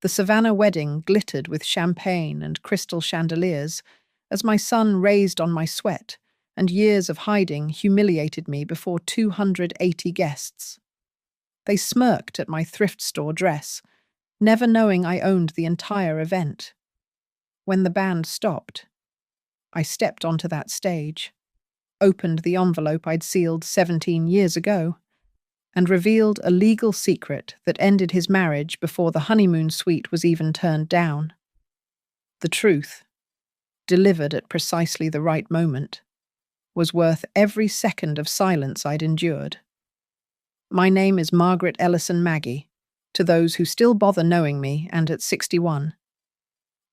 The Savannah wedding glittered with champagne and crystal chandeliers as my son raised on my sweat, and years of hiding humiliated me before 280 guests. They smirked at my thrift store dress, never knowing I owned the entire event. When the band stopped, I stepped onto that stage, opened the envelope I'd sealed 17 years ago, and revealed a legal secret that ended his marriage before the honeymoon suite was even turned down. The truth, delivered at precisely the right moment, was worth every second of silence I'd endured. My name is Margaret Ellison Maggie, to those who still bother knowing me, and at 61.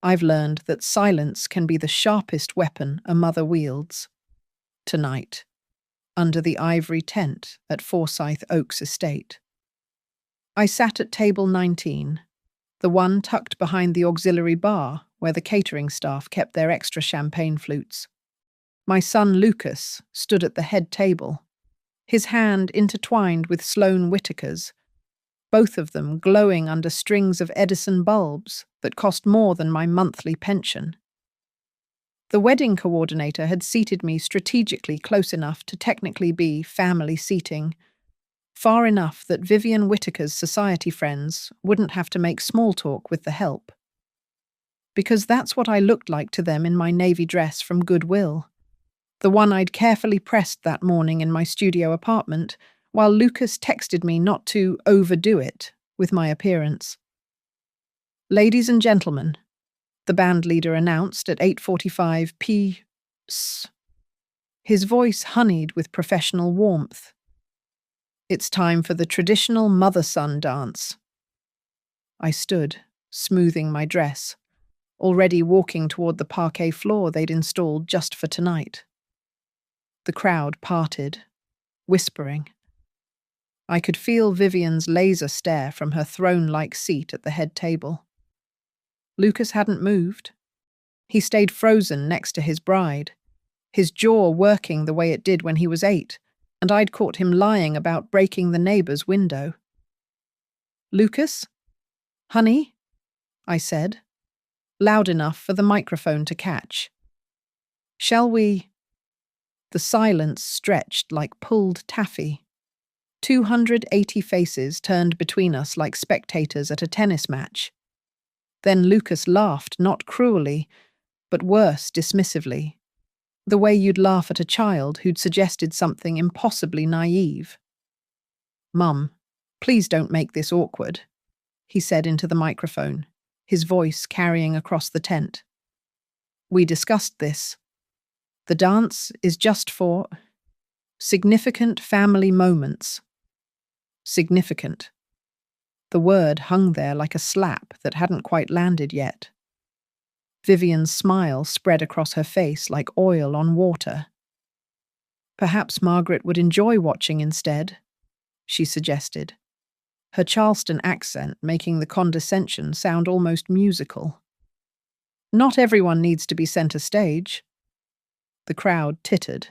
I've learned that silence can be the sharpest weapon a mother wields. Tonight, under the ivory tent at Forsyth Oaks Estate. I sat at table 19, the one tucked behind the auxiliary bar where the catering staff kept their extra champagne flutes. My son Lucas stood at the head table, his hand intertwined with Sloane Whitaker's, both of them glowing under strings of Edison bulbs that cost more than my monthly pension. The wedding coordinator had seated me strategically close enough to technically be family seating, far enough that Vivian Whitaker's society friends wouldn't have to make small talk with the help. Because that's what I looked like to them in my navy dress from Goodwill, the one I'd carefully pressed that morning in my studio apartment, while Lucas texted me not to overdo it with my appearance. "Ladies and gentlemen," the band leader announced at 8:45 p.m. His voice honeyed with professional warmth. "It's time for the traditional mother-son dance." I stood, smoothing my dress, already walking toward the parquet floor they'd installed just for tonight. The crowd parted, whispering. I could feel Vivian's laser stare from her throne-like seat at the head table. Lucas hadn't moved. He stayed frozen next to his bride, his jaw working the way it did when he was 8, and I'd caught him lying about breaking the neighbor's window. "Lucas? Honey?" I said, loud enough for the microphone to catch. "Shall we?" The silence stretched like pulled taffy. 280 faces turned between us like spectators at a tennis match. Then Lucas laughed, not cruelly, but worse, dismissively, the way you'd laugh at a child who'd suggested something impossibly naive. "Mum, please don't make this awkward," he said into the microphone, his voice carrying across the tent. "We discussed this. The dance is just for significant family moments." Significant. The word hung there like a slap that hadn't quite landed yet. Vivian's smile spread across her face like oil on water. "Perhaps Margaret would enjoy watching instead," she suggested, her Charleston accent making the condescension sound almost musical. "Not everyone needs to be center stage." The crowd tittered.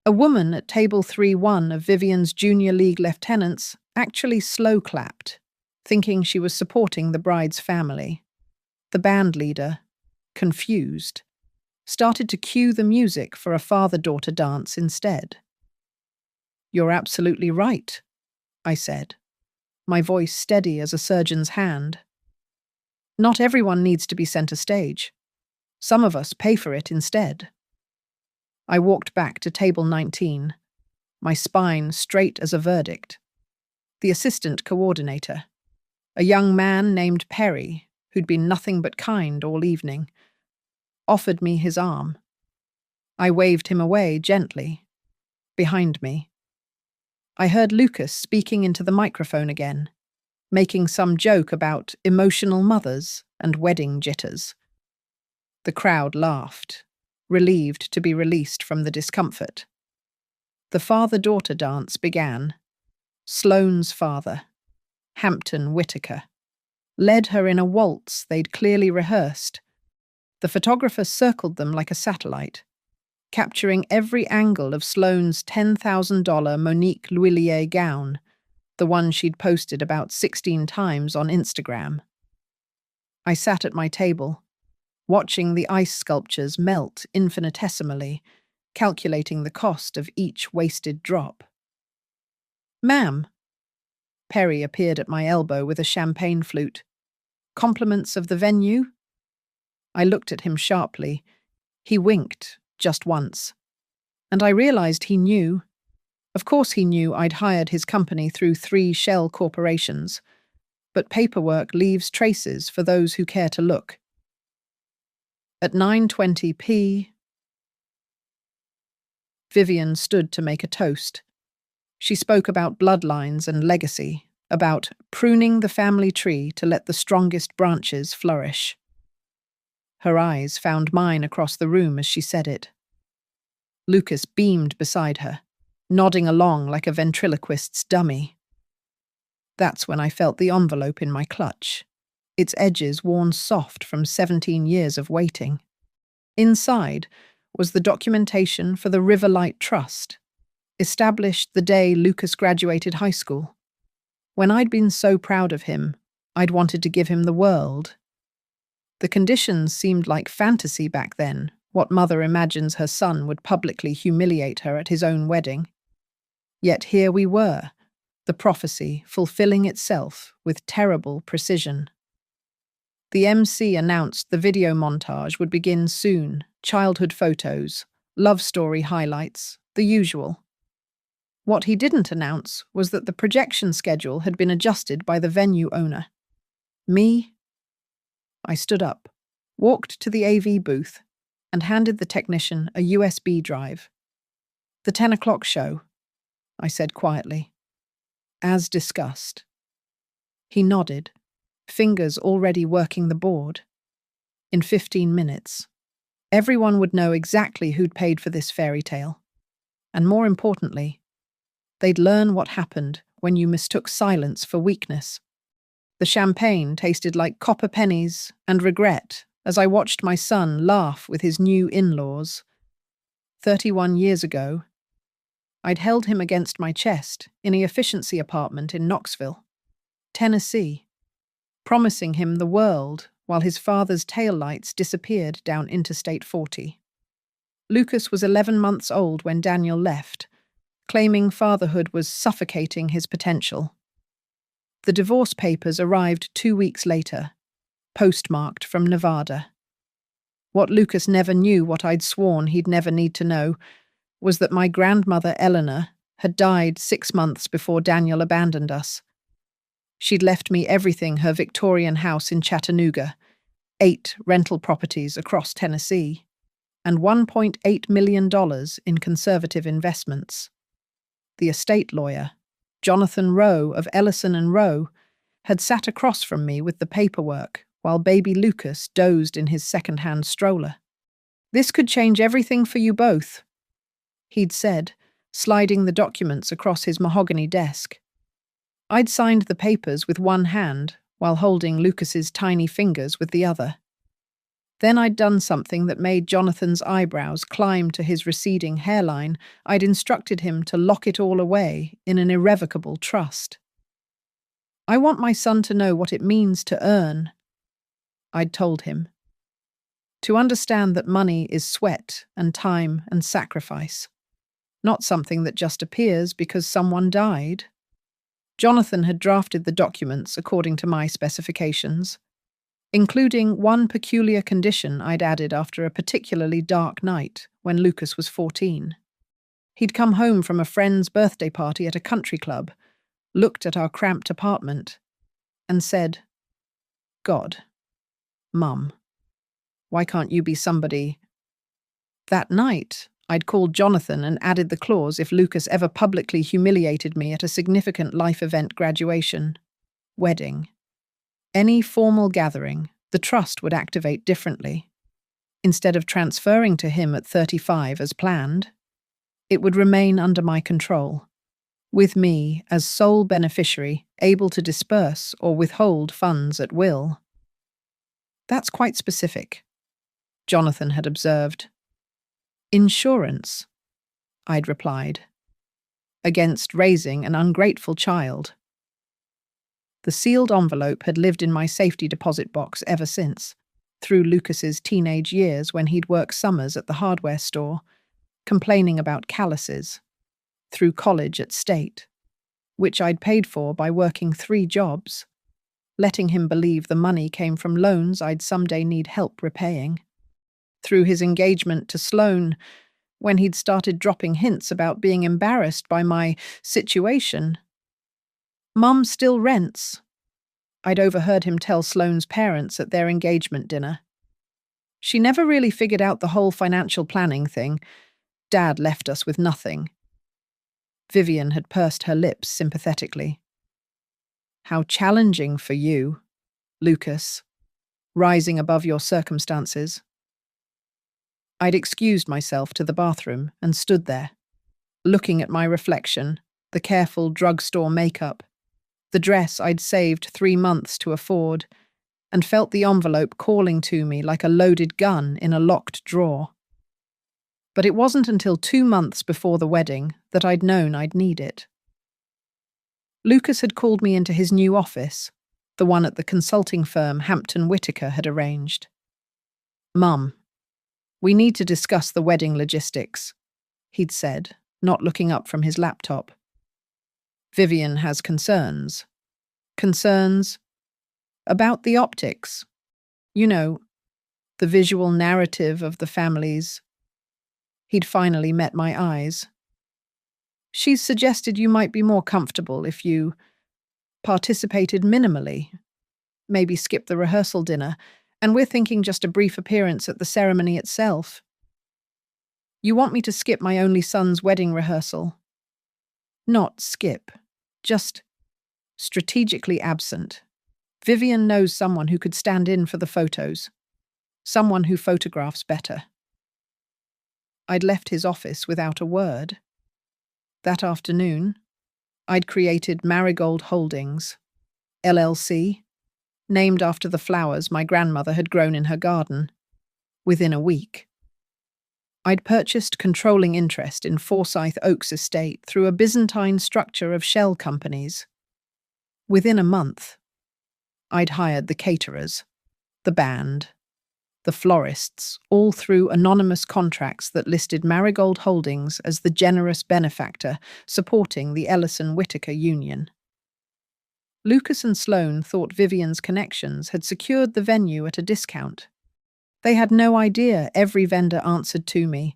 A woman at table 3-1 of Vivian's Junior League lieutenants actually slow-clapped, thinking she was supporting the bride's family. The band leader, confused, started to cue the music for a father-daughter dance instead. "You're absolutely right," I said, my voice steady as a surgeon's hand. "Not everyone needs to be center stage. Some of us pay for it instead." I walked back to table 19, my spine straight as a verdict. The assistant coordinator, a young man named Perry, who'd been nothing but kind all evening, offered me his arm. I waved him away gently. Behind me, I heard Lucas speaking into the microphone again, making some joke about emotional mothers and wedding jitters. The crowd laughed, relieved to be released from the discomfort. The father-daughter dance began. Sloane's father, Hampton Whitaker, led her in a waltz they'd clearly rehearsed. The photographer circled them like a satellite, capturing every angle of Sloane's $10,000 Monique Lhuillier gown, the one she'd posted about 16 times on Instagram. I sat at my table, watching the ice sculptures melt infinitesimally, calculating the cost of each wasted drop. "Ma'am." Perry appeared at my elbow with a champagne flute. "Compliments of the venue?" I looked at him sharply. He winked, just once. And I realized he knew. Of course he knew I'd hired his company through 3 shell corporations. But paperwork leaves traces for those who care to look. At 9:20 p. Vivian stood to make a toast. She spoke about bloodlines and legacy, about pruning the family tree to let the strongest branches flourish. Her eyes found mine across the room as she said it. Lucas beamed beside her, nodding along like a ventriloquist's dummy. That's when I felt the envelope in my clutch, its edges worn soft from 17 years of waiting. Inside was the documentation for the Riverlight Trust, established the day Lucas graduated high school. When I'd been so proud of him, I'd wanted to give him the world. The conditions seemed like fantasy back then, what mother imagines her son would publicly humiliate her at his own wedding. Yet here we were, the prophecy fulfilling itself with terrible precision. The MC announced the video montage would begin soon, childhood photos, love story highlights, the usual. What he didn't announce was that the projection schedule had been adjusted by the venue owner. Me? I stood up, walked to the AV booth, and handed the technician a USB drive. "The 10 o'clock show," I said quietly. "As discussed." He nodded, fingers already working the board. In 15 minutes, everyone would know exactly who'd paid for this fairy tale. And more importantly, they'd learn what happened when you mistook silence for weakness. The champagne tasted like copper pennies and regret as I watched my son laugh with his new in-laws. 31 years ago, I'd held him against my chest in the efficiency apartment in Knoxville, Tennessee, promising him the world while his father's taillights disappeared down Interstate 40. Lucas was 11 months old when Daniel left, claiming fatherhood was suffocating his potential. The divorce papers arrived 2 weeks later, postmarked from Nevada. What Lucas never knew, what I'd sworn he'd never need to know, was that my grandmother Eleanor had died 6 months before Daniel abandoned us. She'd left me everything: her Victorian house in Chattanooga, 8 rental properties across Tennessee, and $1.8 million in conservative investments. The estate lawyer, Jonathan Rowe of Ellison and Rowe, had sat across from me with the paperwork while baby Lucas dozed in his second-hand stroller. "This could change everything for you both," he'd said, sliding the documents across his mahogany desk. I'd signed the papers with one hand while holding Lucas's tiny fingers with the other. Then I'd done something that made Jonathan's eyebrows climb to his receding hairline. I'd instructed him to lock it all away in an irrevocable trust. "I want my son to know what it means to earn," I'd told him. "To understand that money is sweat and time and sacrifice, not something that just appears because someone died." Jonathan had drafted the documents according to my specifications, including one peculiar condition I'd added after a particularly dark night when Lucas was 14. He'd come home from a friend's birthday party at a country club, looked at our cramped apartment, and said, "God, Mum, why can't you be somebody?" That night, I'd called Jonathan and added the clause if Lucas ever publicly humiliated me at a significant life event: graduation, wedding. Any formal gathering, the trust would activate differently. Instead of transferring to him at 35 as planned, it would remain under my control, with me as sole beneficiary able to disperse or withhold funds at will. "That's quite specific," Jonathan had observed. "Insurance," I'd replied, "against raising an ungrateful child." The sealed envelope had lived in my safety deposit box ever since, through Lucas's teenage years when he'd worked summers at the hardware store, complaining about calluses, through college at State, which I'd paid for by working 3 jobs, letting him believe the money came from loans I'd someday need help repaying, through his engagement to Sloane, when he'd started dropping hints about being embarrassed by my situation. Mum still rents. I'd overheard him tell Sloane's parents at their engagement dinner. She never really figured out the whole financial planning thing. Dad left us with nothing. Vivian had pursed her lips sympathetically. How challenging for you, Lucas, rising above your circumstances. I'd excused myself to the bathroom and stood there, looking at my reflection, the careful drugstore makeup, the dress I'd saved 3 months to afford, and felt the envelope calling to me like a loaded gun in a locked drawer. But it wasn't until 2 months before the wedding that I'd known I'd need it. Lucas had called me into his new office, the one at the consulting firm Hampton Whitaker had arranged. "Mum, we need to discuss the wedding logistics," he'd said, not looking up from his laptop. "Vivian has concerns. Concerns about the optics. You know, the visual narrative of the families." He'd finally met my eyes. "She's suggested you might be more comfortable if you participated minimally, maybe skip the rehearsal dinner, and we're thinking just a brief appearance at the ceremony itself." "You want me to skip my only son's wedding rehearsal?" "Not skip, just strategically absent. Vivian knows someone who could stand in for the photos, someone who photographs better." I'd left his office without a word. That afternoon, I'd created Marigold Holdings, LLC, named after the flowers my grandmother had grown in her garden. Within a week, I'd purchased controlling interest in Forsyth Oaks estate through a Byzantine structure of shell companies. Within a month, I'd hired the caterers, the band, the florists, all through anonymous contracts that listed Marigold Holdings as the generous benefactor supporting the Ellison-Whitaker union. Lucas and Sloane thought Vivian's connections had secured the venue at a discount. They had no idea every vendor answered to me,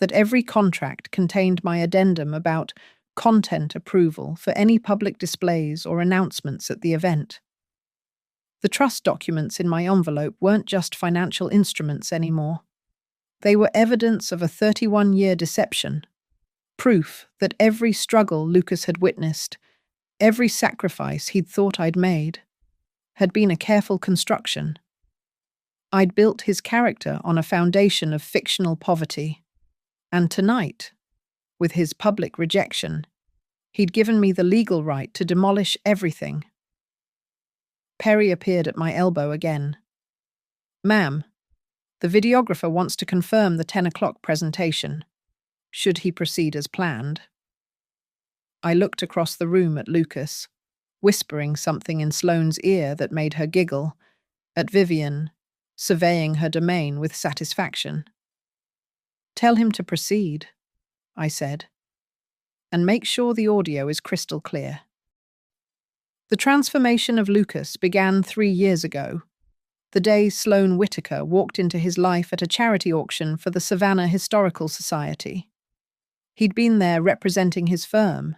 that every contract contained my addendum about content approval for any public displays or announcements at the event. The trust documents in my envelope weren't just financial instruments anymore. They were evidence of a 31-year deception, proof that every struggle Lucas had witnessed, every sacrifice he'd thought I'd made, had been a careful construction. I'd built his character on a foundation of fictional poverty, and tonight, with his public rejection, he'd given me the legal right to demolish everything. Perry appeared at my elbow again. "Ma'am, the videographer wants to confirm the 10 o'clock presentation. Should he proceed as planned?" I looked across the room at Lucas, whispering something in Sloane's ear that made her giggle, at Vivian, surveying her domain with satisfaction. "Tell him to proceed," I said, "and make sure the audio is crystal clear." The transformation of Lucas began 3 years ago, the day Sloane Whitaker walked into his life at a charity auction for the Savannah Historical Society. He'd been there representing his firm,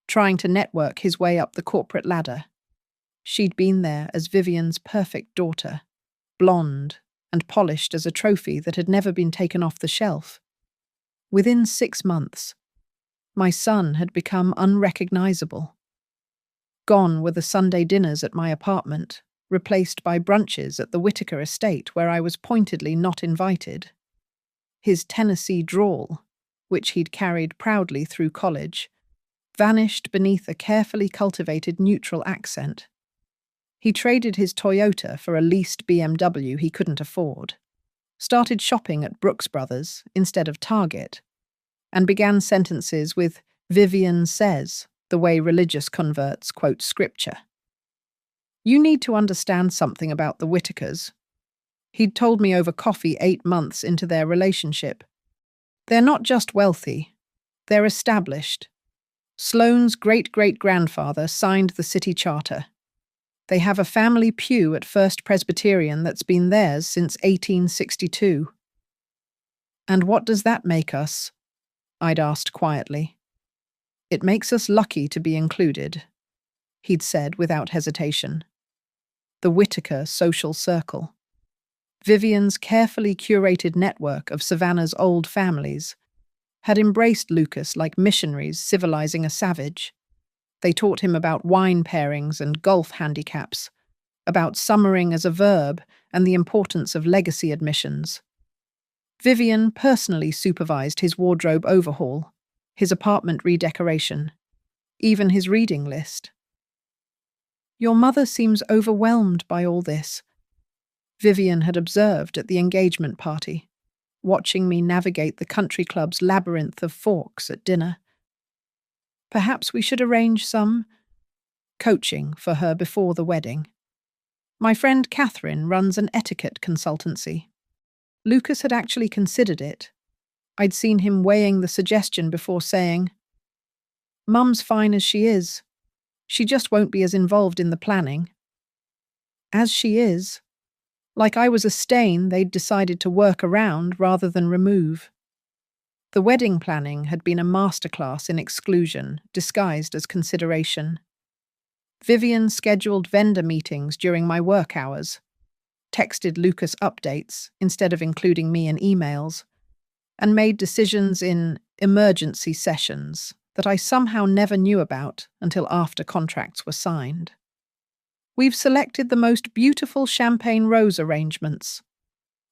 trying to network his way up the corporate ladder. She'd been there as Vivian's perfect daughter, blonde and polished as a trophy that had never been taken off the shelf. Within 6 months, my son had become unrecognizable. Gone were the Sunday dinners at my apartment, replaced by brunches at the Whitaker estate where I was pointedly not invited. His Tennessee drawl, which he'd carried proudly through college, vanished beneath a carefully cultivated neutral accent. He traded his Toyota for a leased BMW he couldn't afford, started shopping at Brooks Brothers instead of Target, and began sentences with "Vivian says," the way religious converts quote scripture. You need to understand something about the Whitakers. He'd told me over coffee 8 months into their relationship. They're not just wealthy, they're established. Sloane's great-great-grandfather signed the city charter. They have a family pew at First Presbyterian that's been theirs since 1862. And what does that make us? I'd asked quietly. It makes us lucky to be included, he'd said without hesitation. The Whitaker social circle. Vivian's carefully curated network of Savannah's old families had embraced Lucas like missionaries civilizing a savage. They taught him about wine pairings and golf handicaps, about summering as a verb and the importance of legacy admissions. Vivian personally supervised his wardrobe overhaul, his apartment redecoration, even his reading list. Your mother seems overwhelmed by all this, Vivian had observed at the engagement party, watching me navigate the country club's labyrinth of forks at dinner. Perhaps we should arrange some coaching for her before the wedding. My friend Catherine runs an etiquette consultancy. Lucas had actually considered it. I'd seen him weighing the suggestion before saying, "Mum's fine as she is. She just won't be as involved in the planning." As she is. Like I was a stain they'd decided to work around rather than remove. The wedding planning had been a masterclass in exclusion, disguised as consideration. Vivian scheduled vendor meetings during my work hours, texted Lucas updates instead of including me in emails, and made decisions in emergency sessions that I somehow never knew about until after contracts were signed. We've selected the most beautiful champagne rose arrangements.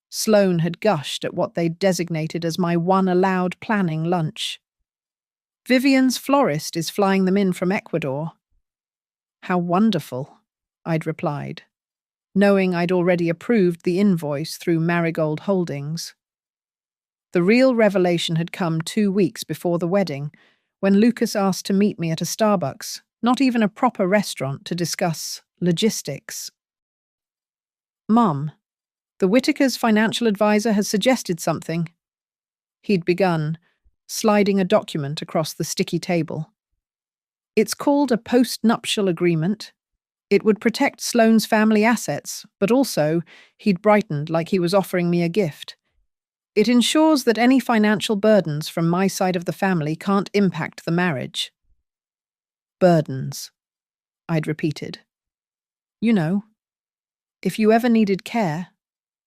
Sloane had gushed at what they'd designated as my one allowed planning lunch. Vivian's florist is flying them in from Ecuador. How wonderful, I'd replied, knowing I'd already approved the invoice through Marigold Holdings. The real revelation had come 2 weeks before the wedding, when Lucas asked to meet me at a Starbucks, not even a proper restaurant, to discuss logistics. "Mum, the Whitakers' financial advisor has suggested something." He'd begun, sliding a document across the sticky table. "It's called a post-nuptial agreement. It would protect Sloane's family assets, but also," he'd brightened like he was offering me a gift, "it ensures that any financial burdens from my side of the family can't impact the marriage." "Burdens," I'd repeated. "You know, if you ever needed care,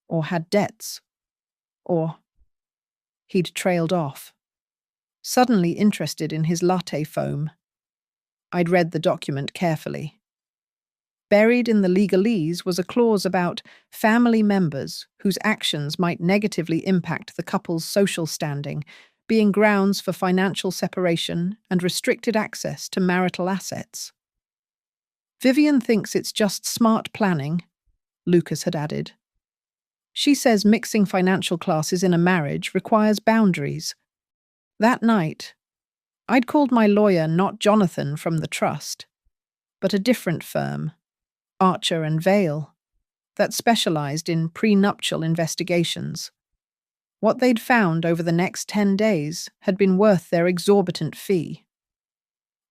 or had debts, or—" He'd trailed off, suddenly interested in his latte foam. I'd read the document carefully. Buried in the legalese was a clause about family members whose actions might negatively impact the couple's social standing being grounds for financial separation and restricted access to marital assets. "Vivian thinks it's just smart planning," Lucas had added. "She says mixing financial classes in a marriage requires boundaries." That night, I'd called my lawyer not Jonathan from the trust, but a different firm, Archer and Vale, that specialized in prenuptial investigations. What they'd found over the next 10 days had been worth their exorbitant fee.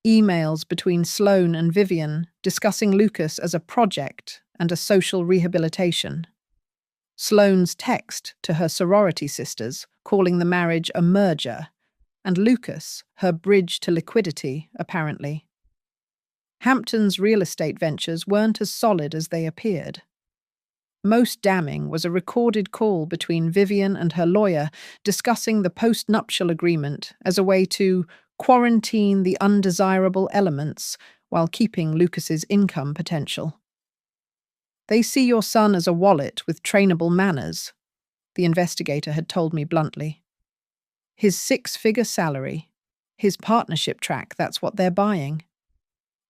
Emails between Sloane and Vivian discussing Lucas as a project and a social rehabilitation. Sloane's text to her sorority sisters calling the marriage a merger, and Lucas her bridge to liquidity, apparently. Hampton's real estate ventures weren't as solid as they appeared. Most damning was a recorded call between Vivian and her lawyer discussing the post-nuptial agreement as a way to quarantine the undesirable elements while keeping Lucas's income potential. "They see your son as a wallet with trainable manners," the investigator had told me bluntly. "His 6-figure salary, his partnership track, that's what they're buying.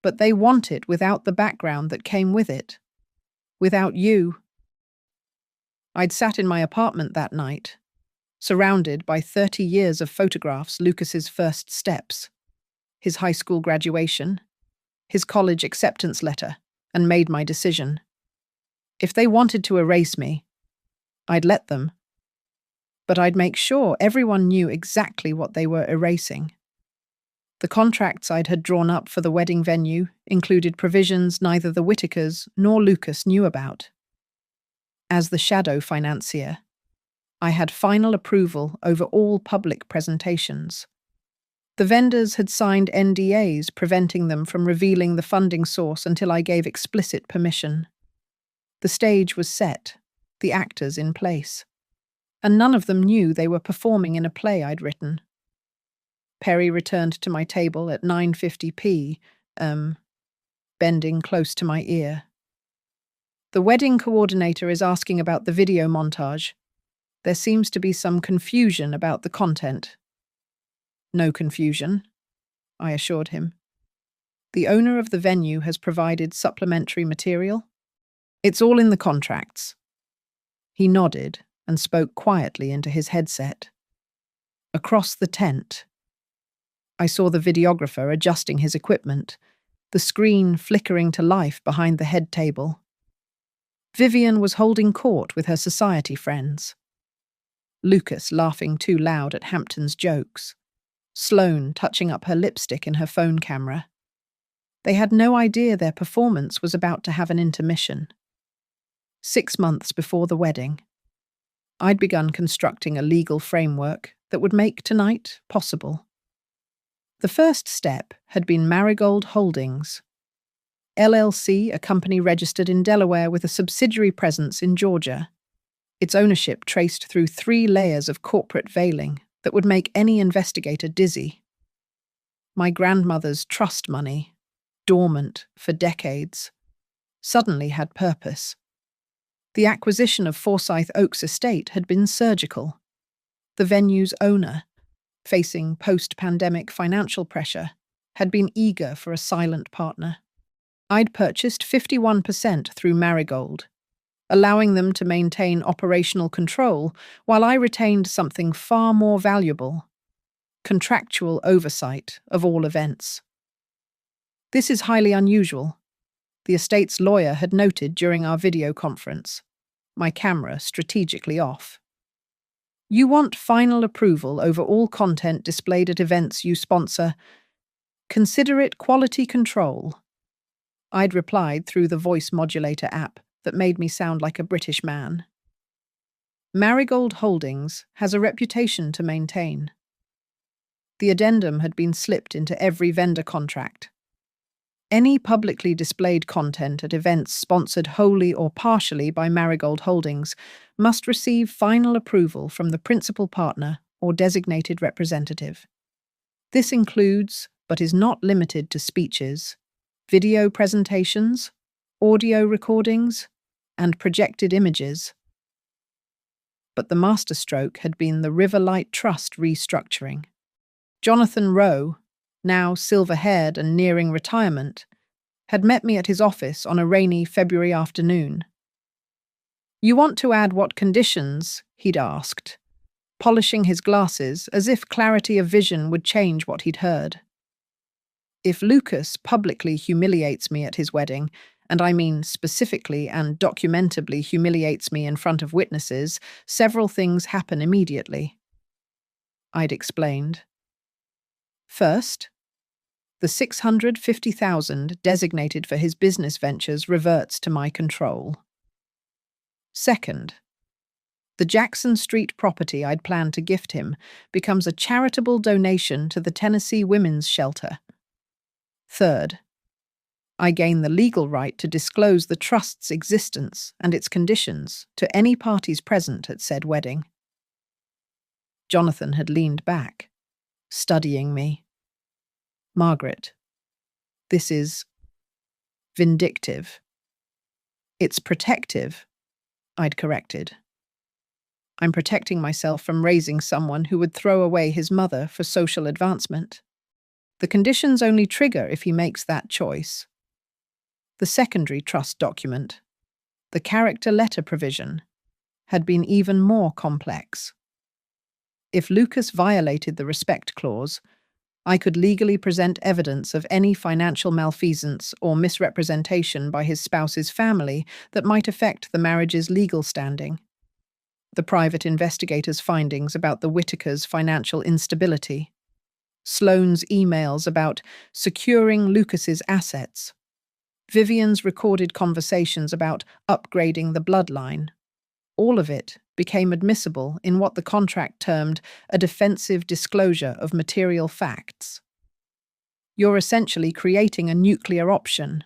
But they want it without the background that came with it. Without you." I'd sat in my apartment that night, surrounded by 30 years of photographs, Lucas's first steps, his high school graduation, his college acceptance letter, and made my decision. If they wanted to erase me, I'd let them, but I'd make sure everyone knew exactly what they were erasing. The contracts I'd had drawn up for the wedding venue included provisions neither the Whitakers nor Lucas knew about. As the shadow financier, I had final approval over all public presentations. The vendors had signed NDAs preventing them from revealing the funding source until I gave explicit permission. The stage was set, the actors in place, and none of them knew they were performing in a play I'd written. Perry returned to my table at 9:50 p.m., bending close to my ear. The wedding coordinator is asking about the video montage. There seems to be some confusion about the content. No confusion, I assured him. The owner of the venue has provided supplementary material. It's all in the contracts. He nodded and spoke quietly into his headset. Across the tent, I saw the videographer adjusting his equipment, the screen flickering to life behind the head table. Vivian was holding court with her society friends. Lucas laughing too loud at Hampton's jokes. Sloane touching up her lipstick in her phone camera. They had no idea their performance was about to have an intermission. 6 months before the wedding, I'd begun constructing a legal framework that would make tonight possible. The first step had been Marigold Holdings, LLC, a company registered in Delaware with a subsidiary presence in Georgia. Its ownership traced through 3 layers of corporate veiling that would make any investigator dizzy. My grandmother's trust money, dormant for decades, suddenly had purpose. The acquisition of Forsyth Oaks estate had been surgical. The venue's owner, facing post-pandemic financial pressure, had been eager for a silent partner. I'd purchased 51% through Marigold, allowing them to maintain operational control while I retained something far more valuable: contractual oversight of all events. This is highly unusual, the estate's lawyer had noted during our video conference, my camera strategically off. You want final approval over all content displayed at events you sponsor. Consider it quality control. I'd replied through the voice modulator app that made me sound like a British man. Marigold Holdings has a reputation to maintain. The addendum had been slipped into every vendor contract. Any publicly displayed content at events sponsored wholly or partially by Marigold Holdings must receive final approval from the principal partner or designated representative. This includes, but is not limited to, speeches, video presentations, audio recordings, and projected images. But the masterstroke had been the Riverlight Trust restructuring. Jonathan Rowe, now silver-haired and nearing retirement, had met me at his office on a rainy February afternoon. You want to add what conditions? He'd asked, polishing his glasses as if clarity of vision would change what he'd heard. If Lucas publicly humiliates me at his wedding, and I mean specifically and documentably humiliates me in front of witnesses, several things happen immediately. I'd explained. First, the $650,000 designated for his business ventures reverts to my control. Second, the Jackson Street property I'd planned to gift him becomes a charitable donation to the Tennessee Women's Shelter. Third, I gain the legal right to disclose the trust's existence and its conditions to any parties present at said wedding. Jonathan had leaned back, studying me. Margaret, this is vindictive. It's protective, I'd corrected. I'm protecting myself from raising someone who would throw away his mother for social advancement. The conditions only trigger if he makes that choice. The secondary trust document, the character letter provision, had been even more complex. If Lucas violated the respect clause, I could legally present evidence of any financial malfeasance or misrepresentation by his spouse's family that might affect the marriage's legal standing. The private investigator's findings about the Whitakers' financial instability, Sloane's emails about securing Lucas's assets, Vivian's recorded conversations about upgrading the bloodline. All of it became admissible in what the contract termed a defensive disclosure of material facts. You're essentially creating a nuclear option.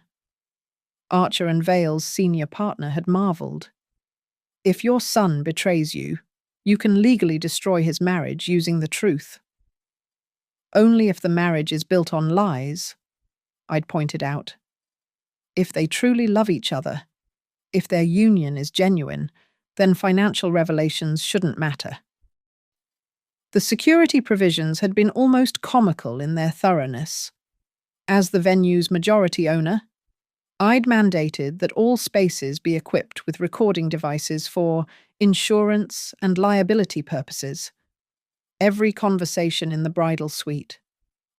Archer and Vale's senior partner had marveled. If your son betrays you, you can legally destroy his marriage using the truth. Only if the marriage is built on lies, I'd pointed out. If they truly love each other, if their union is genuine, then financial revelations shouldn't matter. The security provisions had been almost comical in their thoroughness. As the venue's majority owner, I'd mandated that all spaces be equipped with recording devices for insurance and liability purposes. Every conversation in the bridal suite,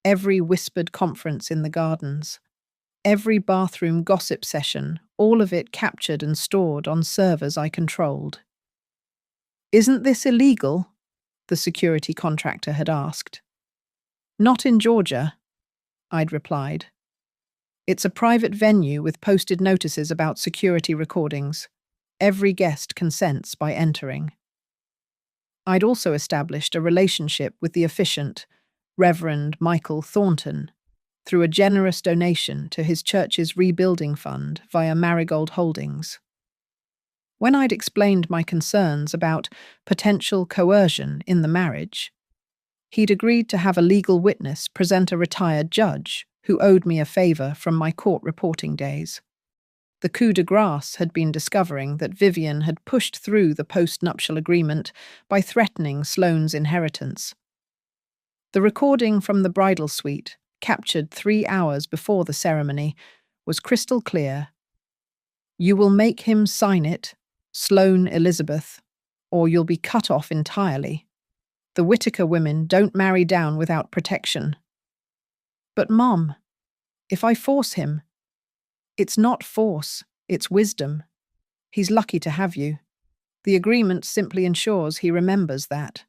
every whispered conference in the gardens, every bathroom gossip session, all of it captured and stored on servers I controlled. "Isn't this illegal?" the security contractor had asked. "Not in Georgia," I'd replied. "It's a private venue with posted notices about security recordings. Every guest consents by entering." I'd also established a relationship with the officiant, Reverend Michael Thornton, through a generous donation to his church's rebuilding fund via Marigold Holdings. When I'd explained my concerns about potential coercion in the marriage, he'd agreed to have a legal witness present a retired judge who owed me a favor from my court reporting days. The coup de grace had been discovering that Vivian had pushed through the post-nuptial agreement by threatening Sloane's inheritance. The recording from the bridal suite, captured 3 hours before the ceremony, was crystal clear. "You will make him sign it, Sloane Elizabeth, or you'll be cut off entirely. The Whitaker women don't marry down without protection." "But Mom, if I force him..." "It's not force, it's wisdom. He's lucky to have you. The agreement simply ensures he remembers that."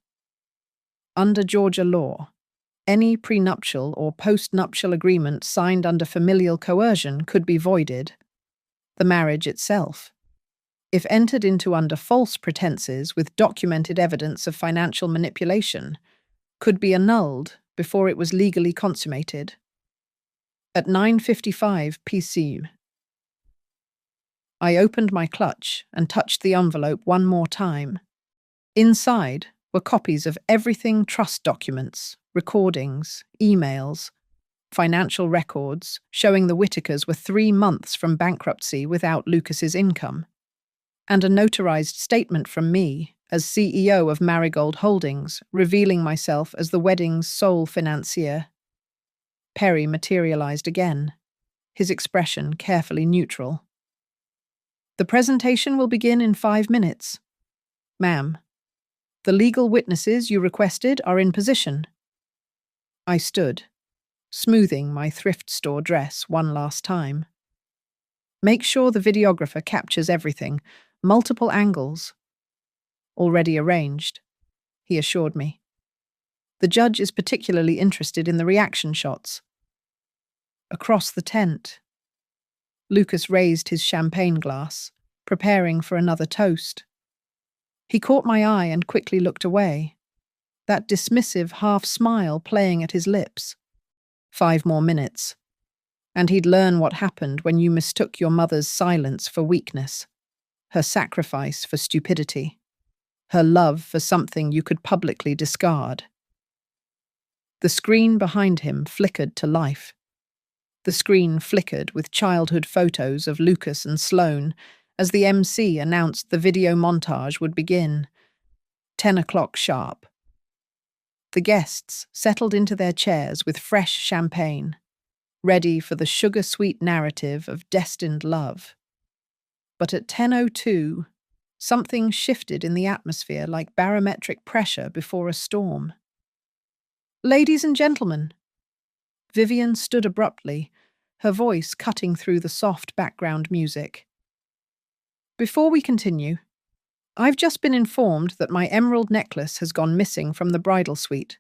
Under Georgia law, any prenuptial or postnuptial agreement signed under familial coercion could be voided. The marriage itself, if entered into under false pretenses with documented evidence of financial manipulation, could be annulled before it was legally consummated. At 9:55 p.m., I opened my clutch and touched the envelope one more time. Inside were copies of everything: trust documents, recordings, emails, financial records showing the Whitakers were 3 months from bankruptcy without Lucas's income, and a notarized statement from me as CEO of Marigold Holdings, revealing myself as the wedding's sole financier. Perry materialized again, his expression carefully neutral. "The presentation will begin in 5 minutes. Ma'am, the legal witnesses you requested are in position." I stood, smoothing my thrift store dress one last time. "Make sure the videographer captures everything, multiple angles." "Already arranged," he assured me. "The judge is particularly interested in the reaction shots." Across the tent, Lucas raised his champagne glass, preparing for another toast. He caught my eye and quickly looked away, that dismissive half-smile playing at his lips. 5 more minutes, and he'd learn what happened when you mistook your mother's silence for weakness, her sacrifice for stupidity, her love for something you could publicly discard. The screen behind him flickered to life. The screen flickered with childhood photos of Lucas and Sloane as the MC announced the video montage would begin. 10 o'clock sharp. The guests settled into their chairs with fresh champagne, ready for the sugar-sweet narrative of destined love. But at 10:02, something shifted in the atmosphere like barometric pressure before a storm. "Ladies and gentlemen, Vivian stood abruptly, her voice cutting through the soft background music. Before we continue, I've just been informed that my emerald necklace has gone missing from the bridal suite.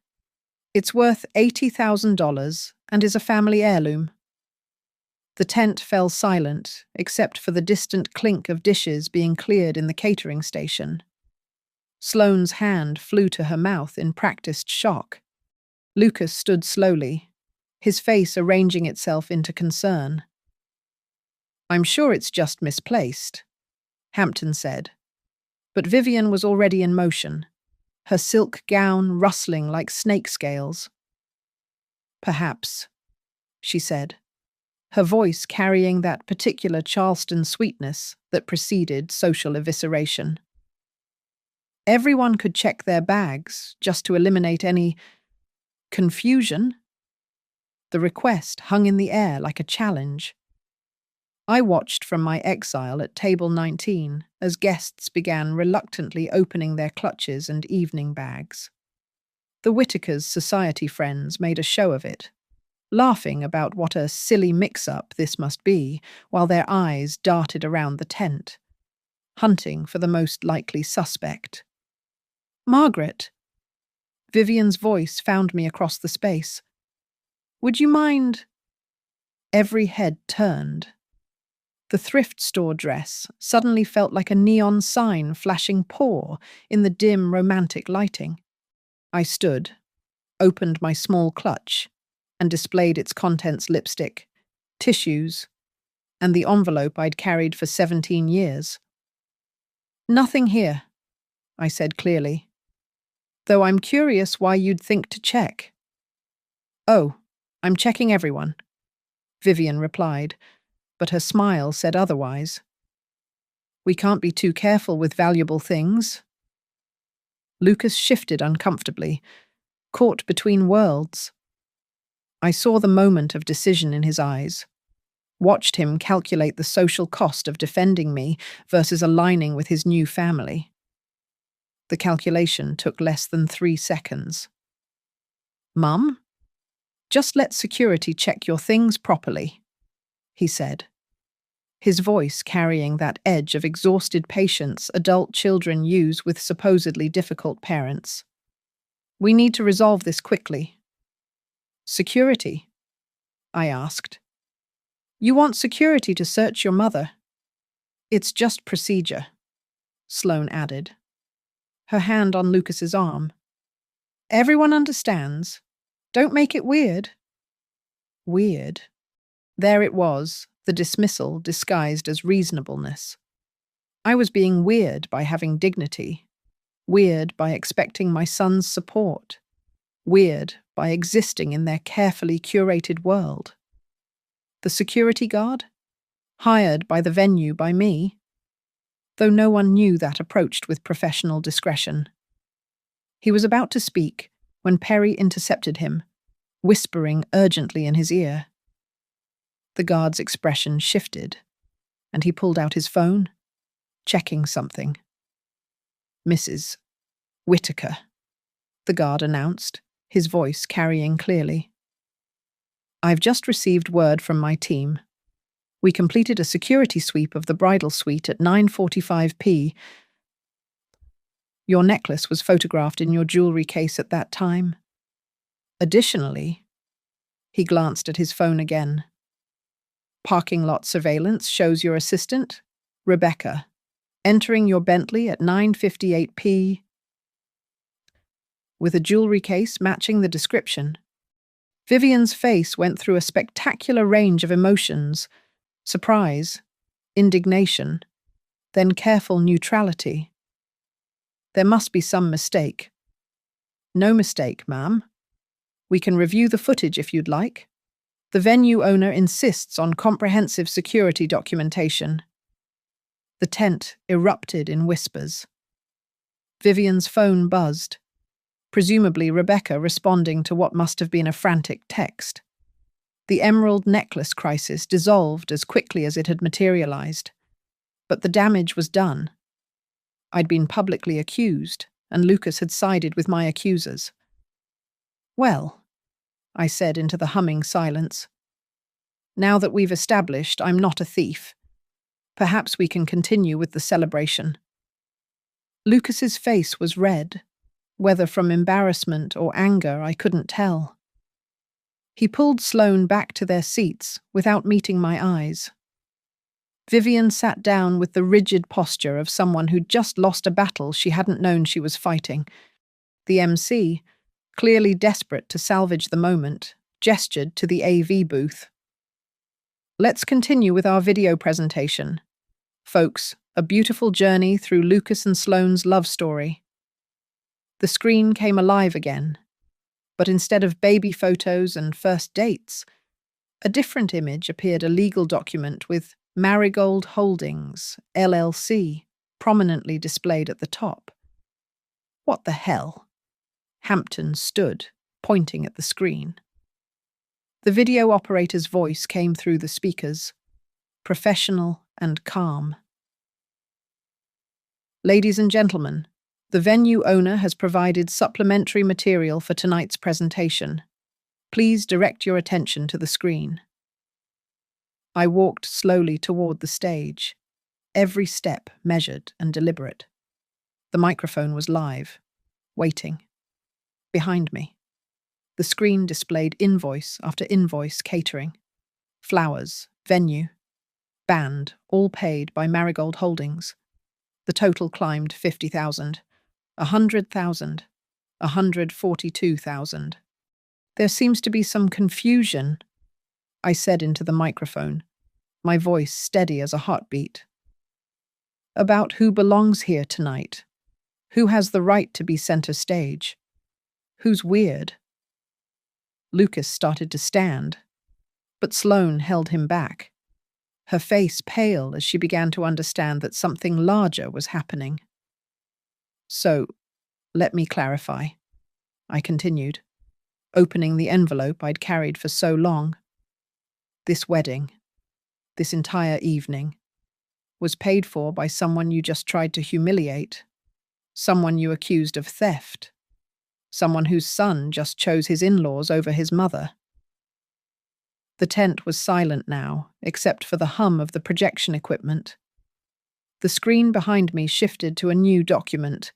It's worth $80,000 and is a family heirloom. The tent fell silent, except for the distant clink of dishes being cleared in the catering station. Sloane's hand flew to her mouth in practiced shock. Lucas stood slowly, his face arranging itself into concern. "I'm sure it's just misplaced," Hampton said. But Vivian was already in motion, her silk gown rustling like snake scales. "Perhaps," she said, her voice carrying that particular Charleston sweetness that preceded social evisceration. Everyone could check their bags just to eliminate any confusion. The request hung in the air like a challenge. I watched from my exile at table 19 as guests began reluctantly opening their clutches and evening bags. The Whitakers' society friends made a show of it, laughing about what a silly mix-up this must be, while their eyes darted around the tent, hunting for the most likely suspect. "Margaret," Vivian's voice found me across the space. "Would you mind—" Every head turned. The thrift store dress suddenly felt like a neon sign flashing poor in the dim, romantic lighting. I stood, opened my small clutch, and displayed its contents: lipstick, tissues, and the envelope I'd carried for 17 years. "Nothing here," I said clearly, "though I'm curious why you'd think to check." "Oh, I'm checking everyone," Vivian replied, but her smile said otherwise. "We can't be too careful with valuable things." Lucas shifted uncomfortably, caught between worlds. I saw the moment of decision in his eyes, watched him calculate the social cost of defending me versus aligning with his new family. The calculation took less than 3 seconds. "Mum, just let security check your things properly," he said, his voice carrying that edge of exhausted patience adult children use with supposedly difficult parents. "We need to resolve this quickly." "Security?" I asked. "You want security to search your mother?" "It's just procedure," Sloane added, her hand on Lucas's arm. "Everyone understands. Don't make it weird." Weird. There it was, the dismissal disguised as reasonableness. I was being weird by having dignity, weird by expecting my son's support, weird by existing in their carefully curated world. The security guard? Hired by the venue by me? Though no one knew that approached with professional discretion. He was about to speak when Perry intercepted him, whispering urgently in his ear. The guard's expression shifted, and he pulled out his phone, checking something. "Mrs. Whitaker," the guard announced, his voice carrying clearly. "I've just received word from my team. We completed a security sweep of the bridal suite at 9:45 p. Your necklace was photographed in your jewelry case at that time. Additionally," he glanced at his phone again, "parking lot surveillance shows your assistant, Rebecca, entering your Bentley at 9:58 p. with a jewelry case matching the description." Vivian's face went through a spectacular range of emotions: surprise, indignation, then careful neutrality. "There must be some mistake." "No mistake, ma'am. We can review the footage if you'd like. The venue owner insists on comprehensive security documentation." The tent erupted in whispers. Vivian's phone buzzed, presumably Rebecca responding to what must have been a frantic text. The emerald necklace crisis dissolved as quickly as it had materialized. But the damage was done. I'd been publicly accused, and Lucas had sided with my accusers. Well, I said into the humming silence. Now that we've established I'm not a thief, perhaps we can continue with the celebration. Lucas's face was red, whether from embarrassment or anger I couldn't tell. He pulled Sloane back to their seats without meeting my eyes. Vivian sat down with the rigid posture of someone who'd just lost a battle she hadn't known she was fighting. The MC, clearly desperate to salvage the moment, gestured to the AV booth. Let's continue with our video presentation. Folks, a beautiful journey through Lucas and Sloane's love story. The screen came alive again, but instead of baby photos and first dates, a different image appeared, a legal document with Marigold Holdings, LLC, prominently displayed at the top. What the hell? Hampton stood, pointing at the screen. The video operator's voice came through the speakers, professional and calm. Ladies and gentlemen, the venue owner has provided supplementary material for tonight's presentation. Please direct your attention to the screen. I walked slowly toward the stage, every step measured and deliberate. The microphone was live, waiting. Behind me, the screen displayed invoice after invoice catering, flowers, venue, band, all paid by Marigold Holdings. The total climbed 50,000, 100,000, 142,000. There seems to be some confusion, I said into the microphone, my voice steady as a heartbeat. About who belongs here tonight, who has the right to be center stage, who's weird. Lucas started to stand, but Sloane held him back, her face pale as she began to understand that something larger was happening. So, let me clarify, I continued, opening the envelope I'd carried for so long. This wedding, this entire evening, was paid for by someone you just tried to humiliate, someone you accused of theft, someone whose son just chose his in-laws over his mother. The tent was silent now, except for the hum of the projection equipment. The screen behind me shifted to a new document,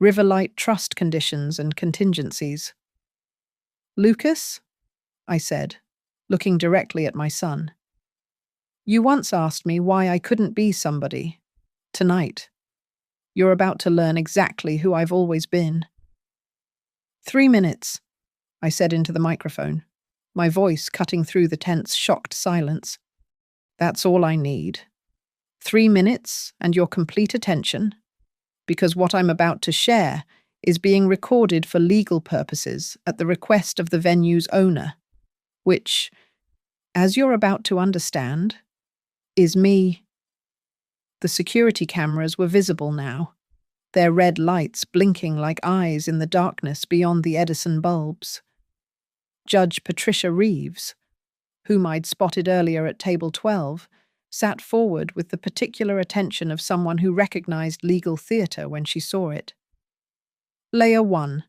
Riverlight Trust Conditions and Contingencies. Lucas? I said, looking directly at my son. You once asked me why I couldn't be somebody. Tonight. You're about to learn exactly who I've always been. 3 minutes, I said into the microphone, my voice cutting through the tense, shocked silence. That's all I need. 3 minutes and your complete attention, because what I'm about to share is being recorded for legal purposes at the request of the venue's owner, which, as you're about to understand, is me. The security cameras were visible now, their red lights blinking like eyes in the darkness beyond the Edison bulbs. Judge Patricia Reeves, whom I'd spotted earlier at table 12, sat forward with the particular attention of someone who recognized legal theatre when she saw it. Layer 1,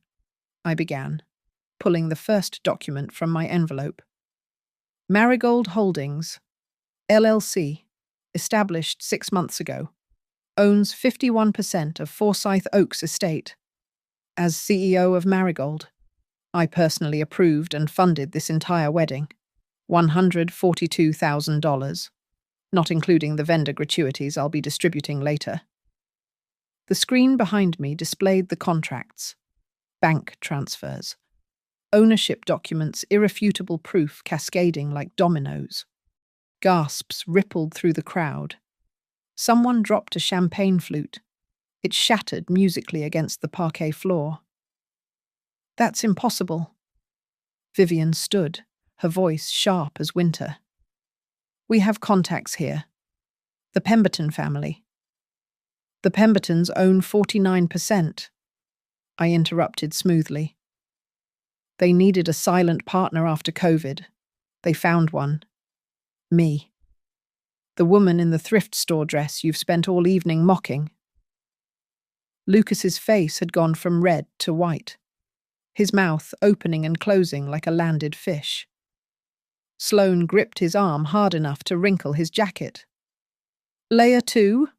I began, pulling the first document from my envelope. Marigold Holdings, LLC, established 6 months ago, owns 51% of Forsyth Oaks estate. As CEO of Marigold, I personally approved and funded this entire wedding, $142,000, not including the vendor gratuities I'll be distributing later. The screen behind me displayed the contracts, bank transfers, ownership documents, irrefutable proof cascading like dominoes. Gasps rippled through the crowd. Someone dropped a champagne flute. It shattered musically against the parquet floor. That's impossible. Vivian stood, her voice sharp as winter. We have contacts here. The Pemberton family. The Pembertons own 49%. I interrupted smoothly. They needed a silent partner after COVID. They found one. Me. The woman in the thrift store dress you've spent all evening mocking. Lucas's face had gone from red to white. his mouth opening and closing like a landed fish. Sloane gripped his arm hard enough to wrinkle his jacket. "Layer 2,"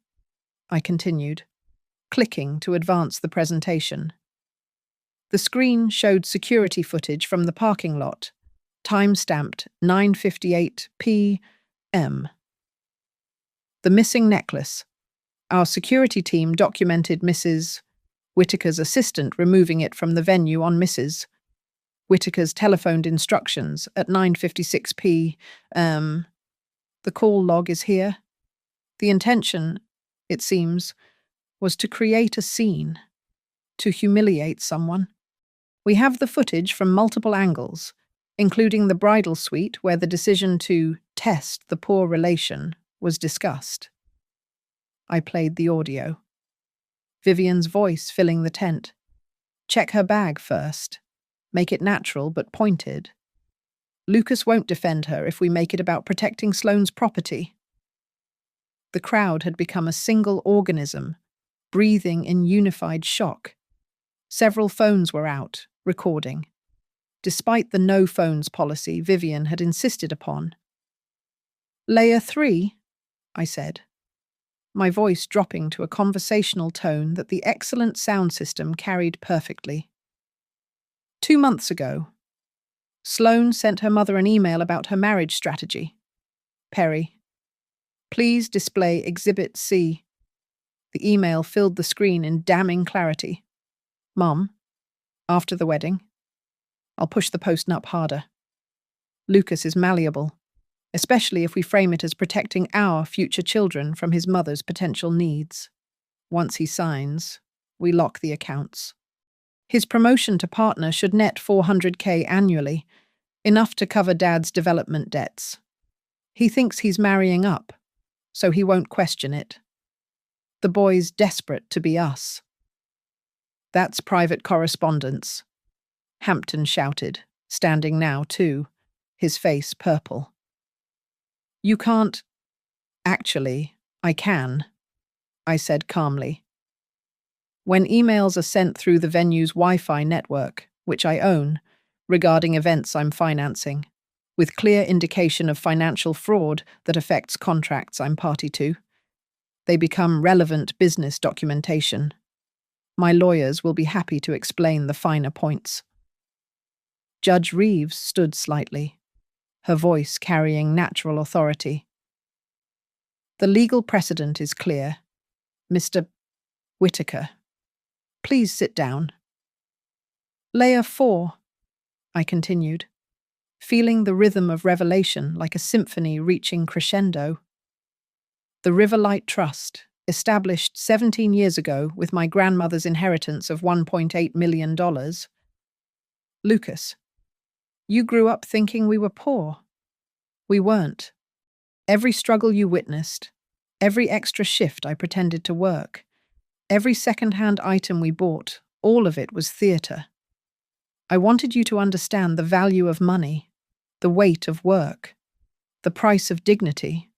I continued, clicking to advance the presentation. The screen showed security footage from the parking lot, time-stamped 9:58 p.m. The missing necklace. Our security team documented Mrs. Whitaker's assistant removing it from the venue on Mrs. Whitaker's telephoned instructions at 9:56 p.m. The call log is here. The intention, it seems, was to create a scene, to humiliate someone. We have the footage from multiple angles, including the bridal suite where the decision to test the poor relation was discussed. I played the audio. Vivian's voice filling the tent. "Check her bag first. Make it natural but pointed. Lucas won't defend her if we make it about protecting Sloane's property." The crowd had become a single organism, breathing in unified shock. Several phones were out, recording, despite the no phones policy Vivian had insisted upon. "Layer 3, I said, my voice dropping to a conversational tone that the excellent sound system carried perfectly. 2 months ago, Sloane sent her mother an email about her marriage strategy. Perry, please display Exhibit C. The email filled the screen in damning clarity. Mom, after the wedding, I'll push the post-nup harder. Lucas is malleable, especially if we frame it as protecting our future children from his mother's potential needs. Once he signs, we lock the accounts. His promotion to partner should net $400K annually, enough to cover Dad's development debts. He thinks he's marrying up, so he won't question it. The boy's desperate to be us. That's private correspondence, Hampton shouted, standing now too, his face purple. You can't. Actually, I can, I said calmly. When emails are sent through the venue's Wi-Fi network, which I own, regarding events I'm financing, with clear indication of financial fraud that affects contracts I'm party to, they become relevant business documentation. My lawyers will be happy to explain the finer points. Judge Reeves stood slightly, her voice carrying natural authority. The legal precedent is clear. Mr. Whitaker, please sit down. Layer 4, I continued, feeling the rhythm of revelation like a symphony reaching crescendo. The Riverlight Trust, established 17 years ago with my grandmother's inheritance of $1.8 million. Lucas, you grew up thinking we were poor. We weren't. Every struggle you witnessed, every extra shift I pretended to work, every second-hand item we bought, all of it was theatre. I wanted you to understand the value of money, the weight of work, the price of dignity.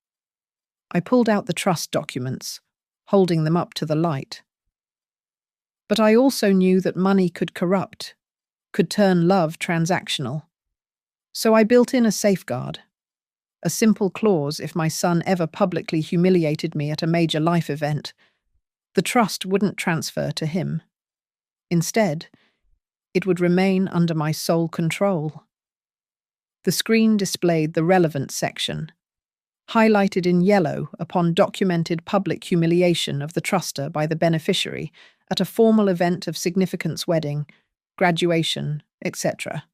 I pulled out the trust documents, holding them up to the light. But I also knew that money could corrupt, could turn love transactional. So I built in a safeguard, a simple clause if my son ever publicly humiliated me at a major life event. The trust wouldn't transfer to him. Instead, it would remain under my sole control. The screen displayed the relevant section, highlighted in yellow upon documented public humiliation of the truster by the beneficiary at a formal event of significance, wedding, graduation, etc.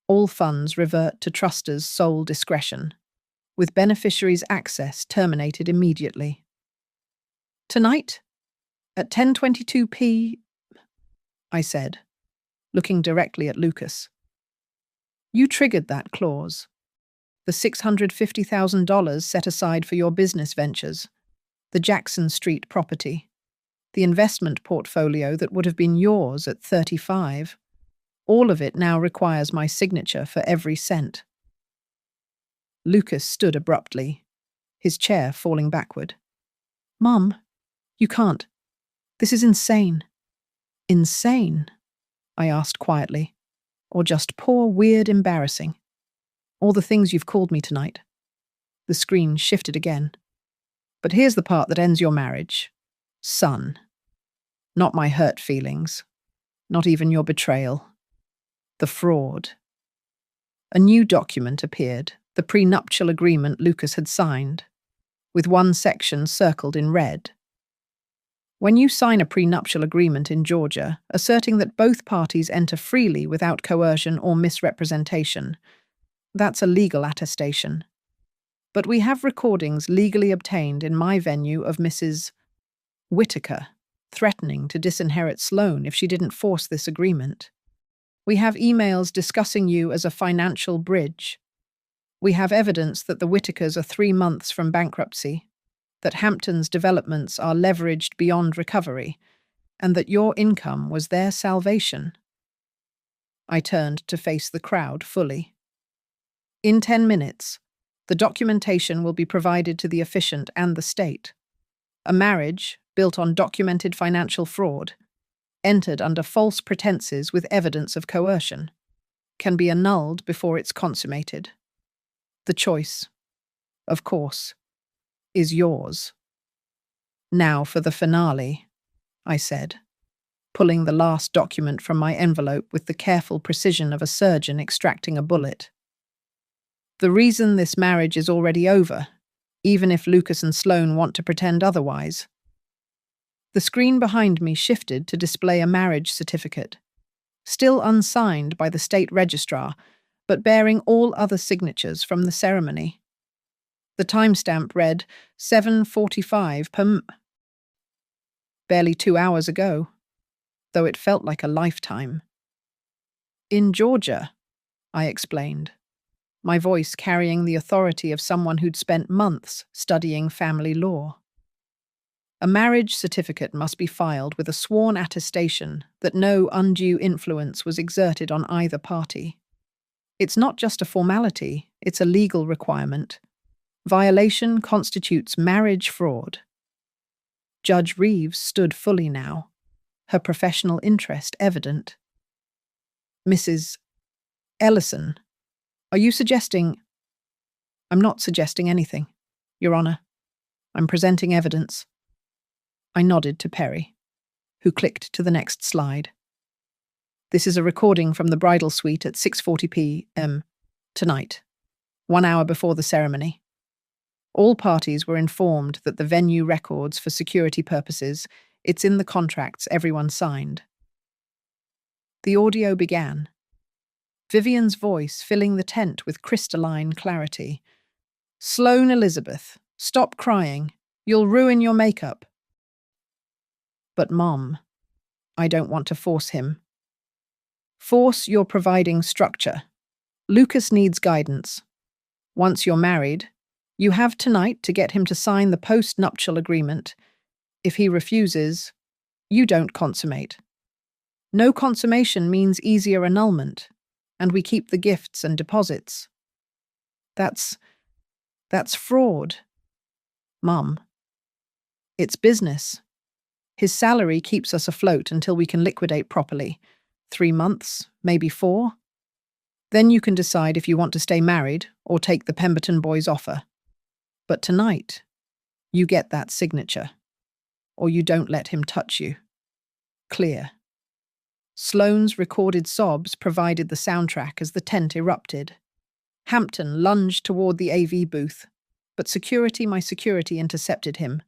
All funds revert to truster's sole discretion, with beneficiaries' access terminated immediately. Tonight, at 10:22 p.m, I said, looking directly at Lucas. You triggered that clause. The $650,000 set aside for your business ventures, the Jackson Street property, the investment portfolio that would have been yours at 35. All of it now requires my signature for every cent. Lucas stood abruptly, his chair falling backward. Mum, you can't. This is insane. Insane? I asked quietly. Or just poor, weird, embarrassing? All the things you've called me tonight. The screen shifted again. But here's the part that ends your marriage. Son. Not my hurt feelings. Not even your betrayal. The fraud. A new document appeared, the prenuptial agreement Lucas had signed, with one section circled in red. When you sign a prenuptial agreement in Georgia, asserting that both parties enter freely without coercion or misrepresentation, that's a legal attestation. But we have recordings legally obtained in my venue of Mrs. Whitaker threatening to disinherit Sloane if she didn't force this agreement. We have emails discussing you as a financial bridge. We have evidence that the Whitakers are 3 months from bankruptcy, that Hampton's developments are leveraged beyond recovery, and that your income was their salvation. I turned to face the crowd fully. In 10 minutes, the documentation will be provided to the efficient and the state. A marriage, built on documented financial fraud, entered under false pretenses with evidence of coercion, can be annulled before it's consummated. The choice, of course, is yours. Now for the finale, I said, pulling the last document from my envelope with the careful precision of a surgeon extracting a bullet. The reason this marriage is already over, even if Lucas and Sloane want to pretend otherwise. The screen behind me shifted to display a marriage certificate, still unsigned by the state registrar, but bearing all other signatures from the ceremony. The timestamp read 7:45 p.m. Barely 2 hours ago, though it felt like a lifetime. In Georgia, I explained, my voice carrying the authority of someone who'd spent months studying family law. A marriage certificate must be filed with a sworn attestation that no undue influence was exerted on either party. It's not just a formality, it's a legal requirement. Violation constitutes marriage fraud. Judge Reeves stood fully now, her professional interest evident. Mrs. Ellison, are you suggesting— I'm not suggesting anything, Your Honor. I'm presenting evidence. I nodded to Perry, who clicked to the next slide. This is a recording from the bridal suite at 6:40 p.m. tonight, 1 hour before the ceremony. All parties were informed that the venue records for security purposes, it's in the contracts everyone signed. The audio began, Vivian's voice filling the tent with crystalline clarity. Sloane Elizabeth, stop crying. You'll ruin your makeup. But Mom, I don't want to force him. Force your providing structure. Lucas needs guidance. Once you're married, you have tonight to get him to sign the post-nuptial agreement. If he refuses, you don't consummate. No consummation means easier annulment, and we keep the gifts and deposits. That's fraud. Mum, it's business. His salary keeps us afloat until we can liquidate properly. 3 months, maybe 4. Then you can decide if you want to stay married or take the Pemberton boys' offer. But tonight, you get that signature, or you don't let him touch you. Clear. Sloane's recorded sobs provided the soundtrack as the tent erupted. Hampton lunged toward the AV booth, but my security intercepted him.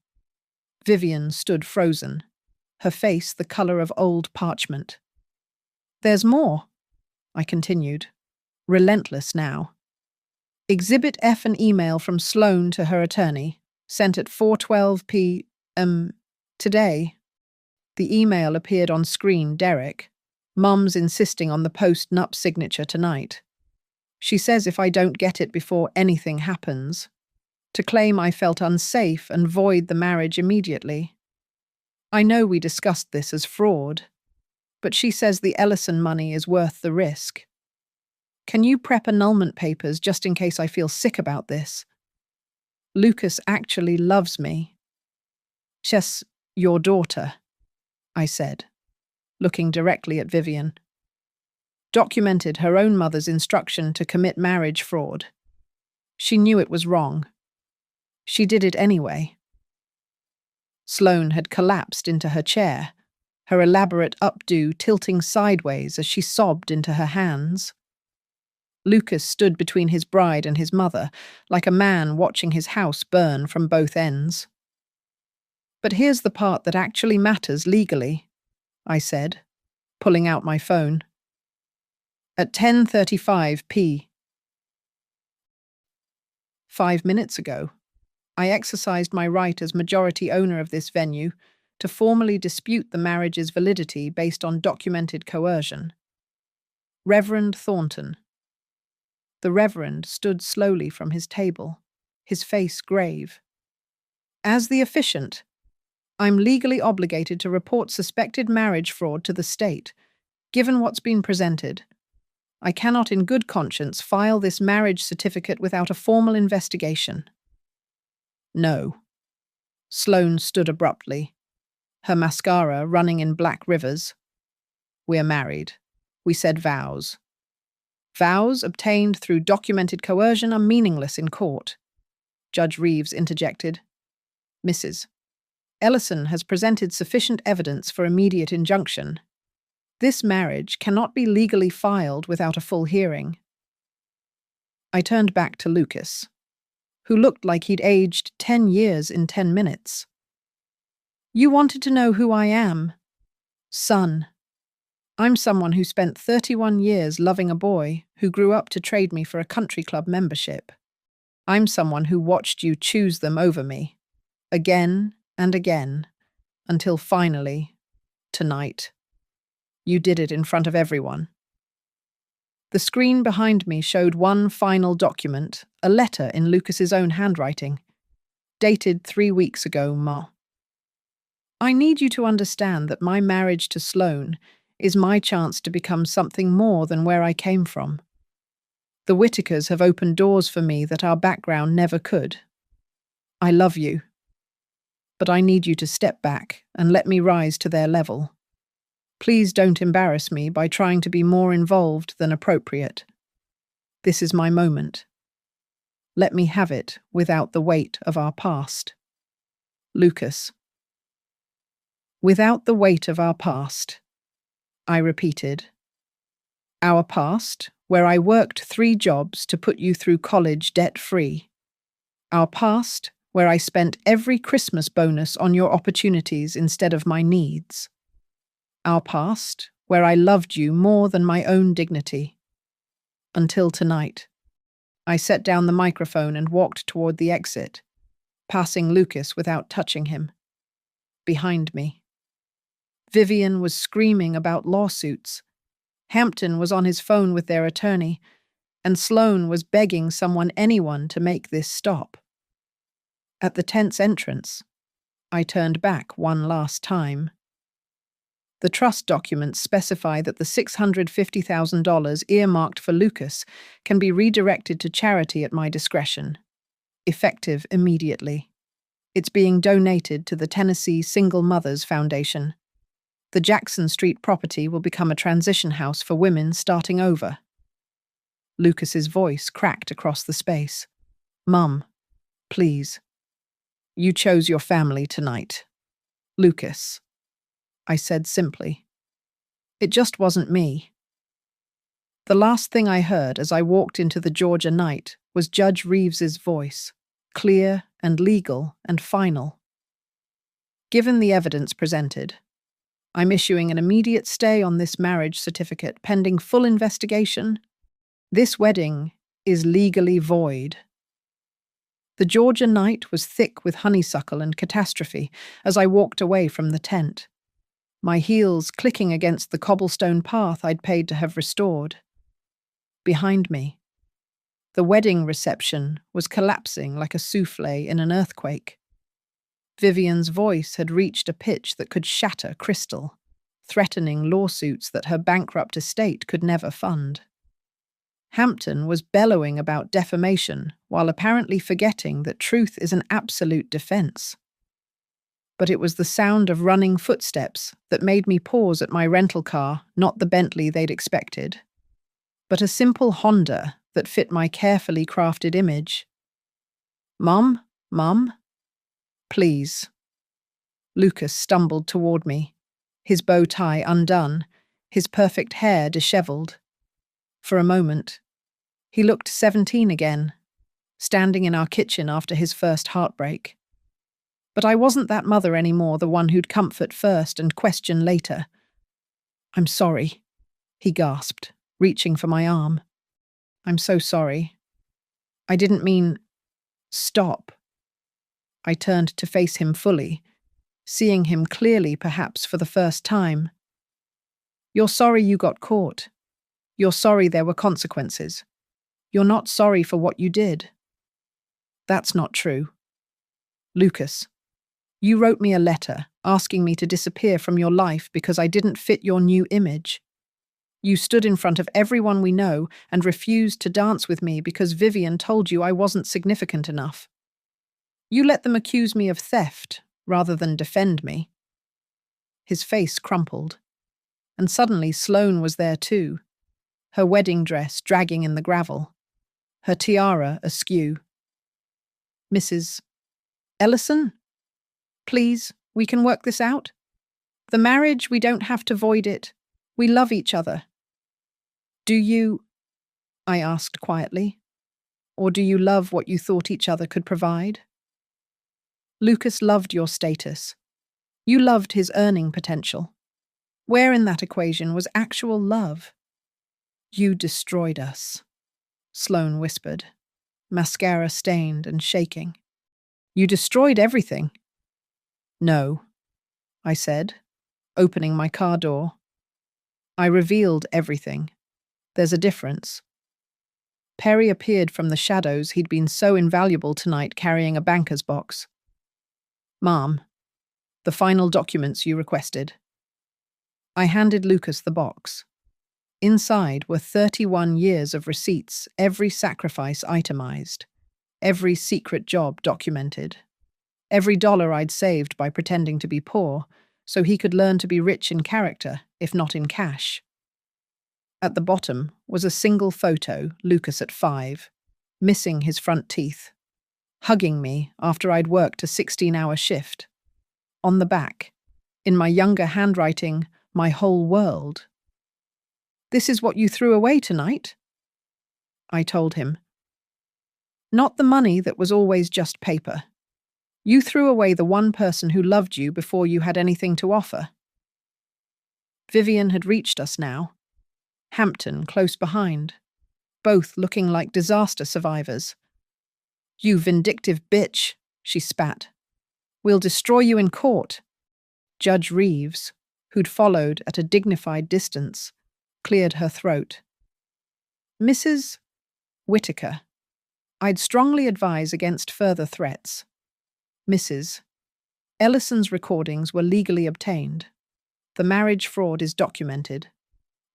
Vivian stood frozen, her face the color of old parchment. There's more, I continued, relentless now. Exhibit F an email from Sloane to her attorney, sent at 4:12 p.m. today. The email appeared on screen, Derek. Mum's insisting on the post-nup signature tonight. She says if I don't get it before anything happens, to claim I felt unsafe and void the marriage immediately. I know we discussed this as fraud, but she says the Ellison money is worth the risk. Can you prep annulment papers just in case I feel sick about this? Lucas actually loves me. She's your daughter, I said, looking directly at Vivian. documented her own mother's instruction to commit marriage fraud. She knew it was wrong. She did it anyway. Sloane had collapsed into her chair, her elaborate updo tilting sideways as she sobbed into her hands. Lucas stood between his bride and his mother, like a man watching his house burn from both ends. "But here's the part that actually matters legally," I said, pulling out my phone. At 10:35 p. 5 minutes ago, I exercised my right as majority owner of this venue to formally dispute the marriage's validity based on documented coercion. Reverend Thornton. The Reverend stood slowly from his table, his face grave. "As the officiant, I'm legally obligated to report suspected marriage fraud to the state. Given what's been presented, I cannot in good conscience file this marriage certificate without a formal investigation." "No." Sloane stood abruptly, her mascara running in black rivers. "We're married. We said vows. Vows obtained through documented coercion are meaningless in court." Judge Reeves interjected. "Mrs. Ellison has presented sufficient evidence for immediate injunction. This marriage cannot be legally filed without a full hearing." I turned back to Lucas, who looked like he'd aged 10 years in 10 minutes. "You wanted to know who I am? Son. I'm someone who spent 31 years loving a boy who grew up to trade me for a country club membership. I'm someone who watched you choose them over me, again and again, until finally, tonight, you did it in front of everyone." The screen behind me showed one final document, a letter in Lucas's own handwriting, dated 3 weeks ago, Ma. "I need you to understand that my marriage to Sloane is my chance to become something more than where I came from. The Whitakers have opened doors for me that our background never could. I love you, but I need you to step back and let me rise to their level. Please don't embarrass me by trying to be more involved than appropriate. This is my moment. Let me have it without the weight of our past." Lucas. "Without the weight of our past," I repeated. "Our past, where I worked 3 jobs to put you through college debt-free. Our past, where I spent every Christmas bonus on your opportunities instead of my needs. Our past, where I loved you more than my own dignity. Until tonight." I set down the microphone and walked toward the exit, passing Lucas without touching him. Behind me, Vivian was screaming about lawsuits. Hampton was on his phone with their attorney, and Sloane was begging anyone to make this stop. At the tent's entrance, I turned back one last time. The trust documents specify that the $650,000 earmarked for Lucas can be redirected to charity at my discretion, effective immediately. It's being donated to the Tennessee Single Mothers Foundation. The Jackson Street property will become a transition house for women starting over. Lucas's voice cracked across the space. "Mum, please. You chose your family tonight. Lucas," I said simply. "It just wasn't me." The last thing I heard as I walked into the Georgia night was Judge Reeves's voice, clear and legal and final. "Given the evidence presented, I'm issuing an immediate stay on this marriage certificate pending full investigation. This wedding is legally void." The Georgia night was thick with honeysuckle and catastrophe as I walked away from the tent, my heels clicking against the cobblestone path I'd paid to have restored. Behind me, the wedding reception was collapsing like a souffle in an earthquake. Vivian's voice had reached a pitch that could shatter crystal, threatening lawsuits that her bankrupt estate could never fund. Hampton was bellowing about defamation while apparently forgetting that truth is an absolute defense. But it was the sound of running footsteps that made me pause at my rental car, not the Bentley they'd expected. but a simple Honda that fit my carefully crafted image. Mum, Mum, please. Lucas stumbled toward me, his bow tie undone, his perfect hair dishevelled. For a moment, he looked 17 again, standing in our kitchen after his first heartbreak. But I wasn't that mother anymore, the one who'd comfort first and question later. I'm sorry, he gasped, reaching for my arm. I'm so sorry. I didn't mean... Stop. I turned to face him fully, seeing him clearly perhaps for the first time. You're sorry you got caught. You're sorry there were consequences. You're not sorry for what you did. That's not true. Lucas, you wrote me a letter asking me to disappear from your life because I didn't fit your new image. You stood in front of everyone we know and refused to dance with me because Vivian told you I wasn't significant enough. You let them accuse me of theft rather than defend me. His face crumpled, and suddenly Sloane was there too, her wedding dress dragging in the gravel, her tiara askew. Mrs. Ellison? Please, we can work this out. The marriage, we don't have to void it. We love each other. Do you, I asked quietly, or do you love what you thought each other could provide? Lucas loved your status. You loved his earning potential. Where in that equation was actual love? You destroyed us, Sloane whispered, mascara stained and shaking. You destroyed everything. No, I said, opening my car door. I revealed everything. There's a difference. Perry appeared from the shadows. He'd been so invaluable tonight carrying a banker's box. Ma'am, the final documents you requested. I handed Lucas the box. Inside were 31 years of receipts, every sacrifice itemized, every secret job documented, every dollar I'd saved by pretending to be poor so he could learn to be rich in character, if not in cash. At the bottom was a single photo, Lucas at 5, missing his front teeth, hugging me after I'd worked a 16-hour shift. On the back, in my younger handwriting, my whole world. This is what you threw away tonight? I told him. Not the money that was always just paper. You threw away the one person who loved you before you had anything to offer. Vivian had reached us now. Hampton close behind, both looking like disaster survivors. You vindictive bitch, she spat. We'll destroy you in court. Judge Reeves, who'd followed at a dignified distance, cleared her throat. Mrs. Whitaker, I'd strongly advise against further threats. Mrs. Ellison's recordings were legally obtained. The marriage fraud is documented.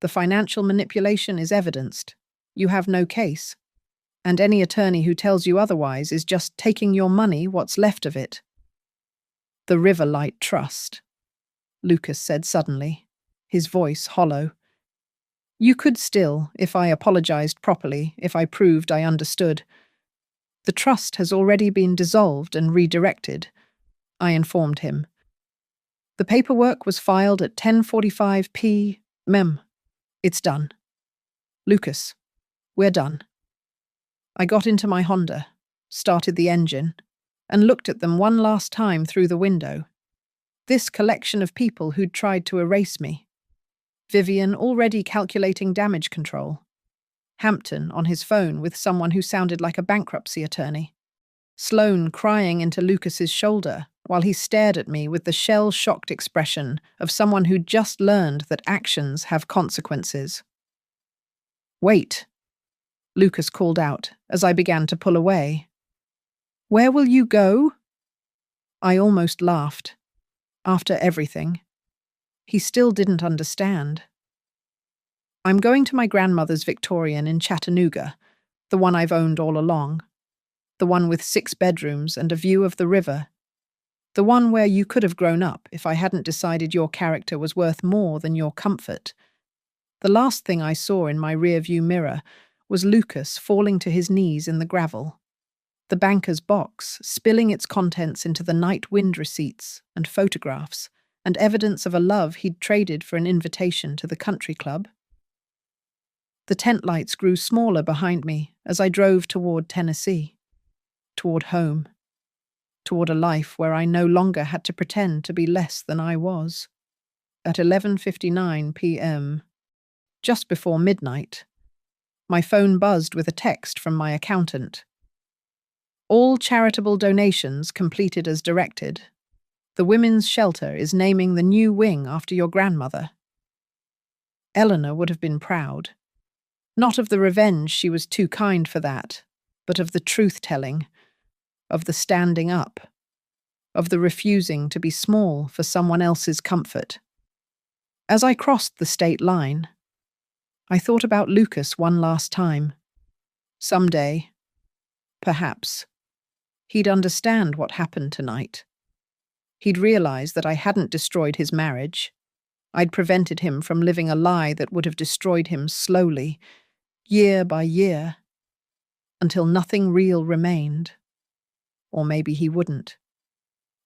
The financial manipulation is evidenced. You have no case. And any attorney who tells you otherwise is just taking your money, what's left of it. The Riverlight Trust, Lucas said suddenly, his voice hollow. You could still, if I apologized properly, if I proved I understood. The trust has already been dissolved and redirected, I informed him. The paperwork was filed at 10:45 p.m. It's done. Lucas, we're done. I got into my Honda, started the engine, and looked at them one last time through the window. This collection of people who'd tried to erase me. Vivian already calculating damage control. Hampton on his phone with someone who sounded like a bankruptcy attorney. Sloane crying into Lucas's shoulder while he stared at me with the shell-shocked expression of someone who'd just learned that actions have consequences. Wait, Lucas called out as I began to pull away. Where will you go? I almost laughed. After everything. He still didn't understand. I'm going to my grandmother's Victorian in Chattanooga, the one I've owned all along. The one with 6 bedrooms and a view of the river. The one where you could have grown up if I hadn't decided your character was worth more than your comfort. The last thing I saw in my rearview mirror was Lucas falling to his knees in the gravel, the banker's box spilling its contents into the night wind receipts and photographs and evidence of a love he'd traded for an invitation to the country club. The tent lights grew smaller behind me as I drove toward Tennessee, toward home, toward a life where I no longer had to pretend to be less than I was. At 11:59 p.m., just before midnight, my phone buzzed with a text from my accountant. All charitable donations completed as directed. The women's shelter is naming the new wing after your grandmother. Eleanor would have been proud. Not of the revenge, she was too kind for that, but of the truth-telling, of the standing up, of the refusing to be small for someone else's comfort. As I crossed the state line, I thought about Lucas one last time. Someday, perhaps, he'd understand what happened tonight. He'd realize that I hadn't destroyed his marriage. I'd prevented him from living a lie that would have destroyed him slowly, year by year, until nothing real remained. Or maybe he wouldn't.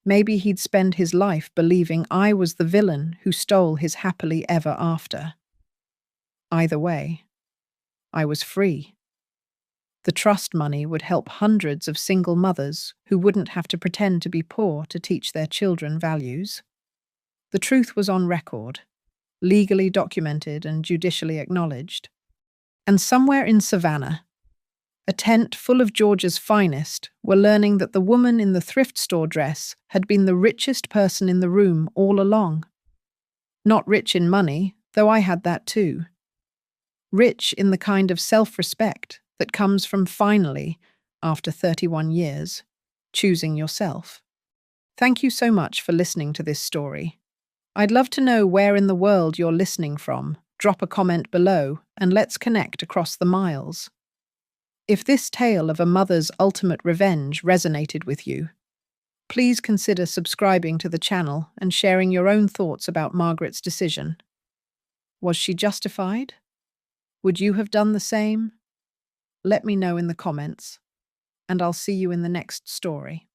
Maybe he'd spend his life believing I was the villain who stole his happily ever after. Either way, I was free. The trust money would help hundreds of single mothers who wouldn't have to pretend to be poor to teach their children values. The truth was on record, legally documented and judicially acknowledged. And somewhere in Savannah, a tent full of Georgia's finest were learning that the woman in the thrift store dress had been the richest person in the room all along. Not rich in money, though I had that too. Rich in the kind of self-respect that comes from finally, after 31 years, choosing yourself. Thank you so much for listening to this story. I'd love to know where in the world you're listening from. Drop a comment below and let's connect across the miles. If this tale of a mother's ultimate revenge resonated with you, please consider subscribing to the channel and sharing your own thoughts about Margaret's decision. Was she justified? Would you have done the same? Let me know in the comments, and I'll see you in the next story.